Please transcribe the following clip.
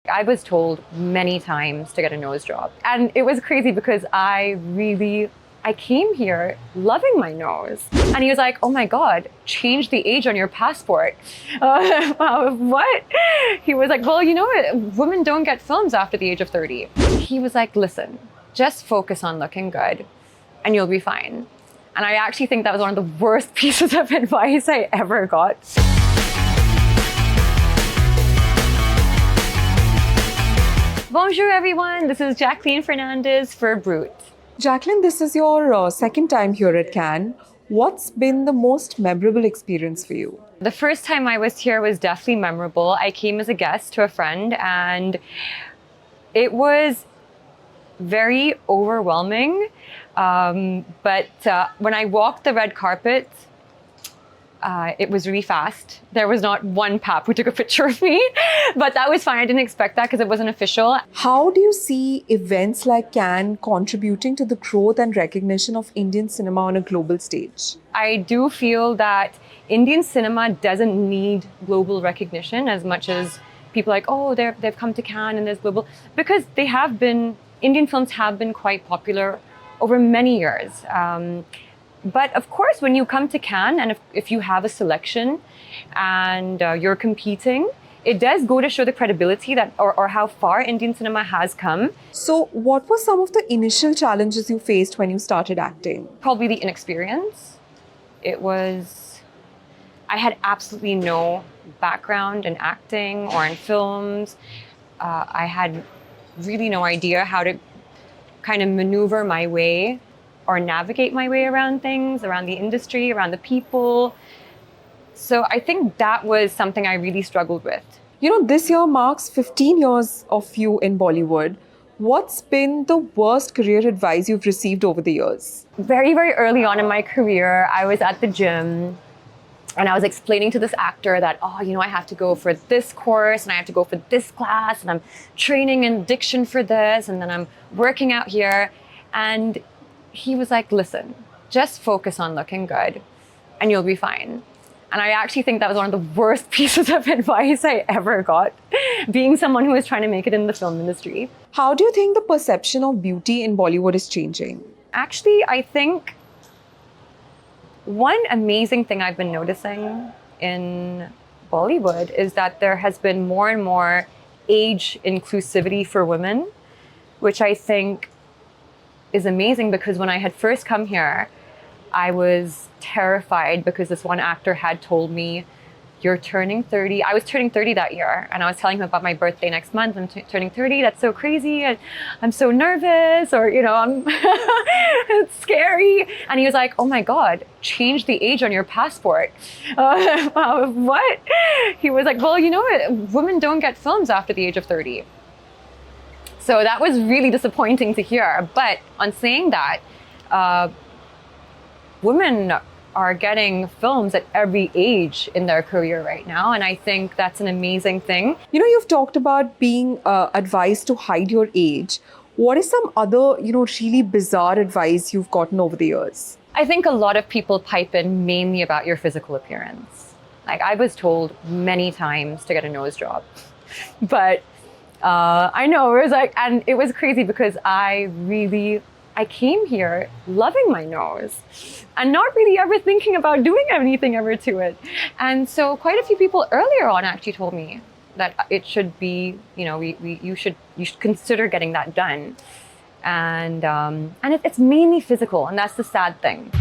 I was told many times to get a nose job. And it was crazy because I came here loving my nose. And he was like, oh my God, change the age on your passport. What? He was like, well, you know what? Women don't get films after the age of 30. He was like, listen, just focus on looking good and you'll be fine. And I actually think that was one of the worst pieces of advice I ever got. Bonjour everyone, this is Jacqueliene Fernandez for Brut. Jacqueline, this is your second time here at Cannes. What's been the most memorable experience for you? The first time I was here was definitely memorable. I came as a guest to a friend and it was very overwhelming. But when I walked the red carpet, it was really fast. There was not one pap who took a picture of me, but that was fine. I didn't expect that because it wasn't official. How do you see events like Cannes contributing to the growth and recognition of Indian cinema on a global stage? I do feel that Indian cinema doesn't need global recognition as much as people like, oh, they've come to Cannes and there's global, because Indian films have been quite popular over many years. But of course, when you come to Cannes and if you have a selection and you're competing, it does go to show the credibility that or how far Indian cinema has come. So what were some of the initial challenges you faced when you started acting? Probably the inexperience. I had absolutely no background in acting or in films. I had really no idea how to kind of maneuver my way or navigate my way around things, around the industry, around the people. So I think that was something I really struggled with. You know, this year marks 15 years of you in Bollywood. What's been the worst career advice you've received over the years? Very, very early on in my career, I was at the gym and I was explaining to this actor that, oh, you know, I have to go for this course and I have to go for this class and I'm training in diction for this and then I'm working out here. And he was like, listen, just focus on looking good and you'll be fine. And I actually think that was one of the worst pieces of advice I ever got, being someone who was trying to make it in the film industry. How do you think the perception of beauty in Bollywood is changing? Actually, I think one amazing thing I've been noticing in Bollywood is that there has been more and more age inclusivity for women, which I think is amazing because when I had first come here, I was terrified because this one actor had told me, you're turning 30. I was turning 30 that year and I was telling him about my birthday next month. I'm turning 30. That's so crazy. I'm so nervous or, you know, it's scary. And he was like, oh my God, change the age on your passport. What? He was like, well, you know what? Women don't get films after the age of 30. So that was really disappointing to hear. But on saying that, women are getting films at every age in their career right now. And I think that's an amazing thing. You know, you've talked about being advised to hide your age. What is some other, really bizarre advice you've gotten over the years? I think a lot of people pipe in mainly about your physical appearance. Like I was told many times to get a nose job, but I know it was like, and it was crazy because I came here loving my nose and not really ever thinking about doing anything ever to it. And so quite a few people earlier on actually told me that it should be, you should consider getting that done. And it's mainly physical, and that's the sad thing.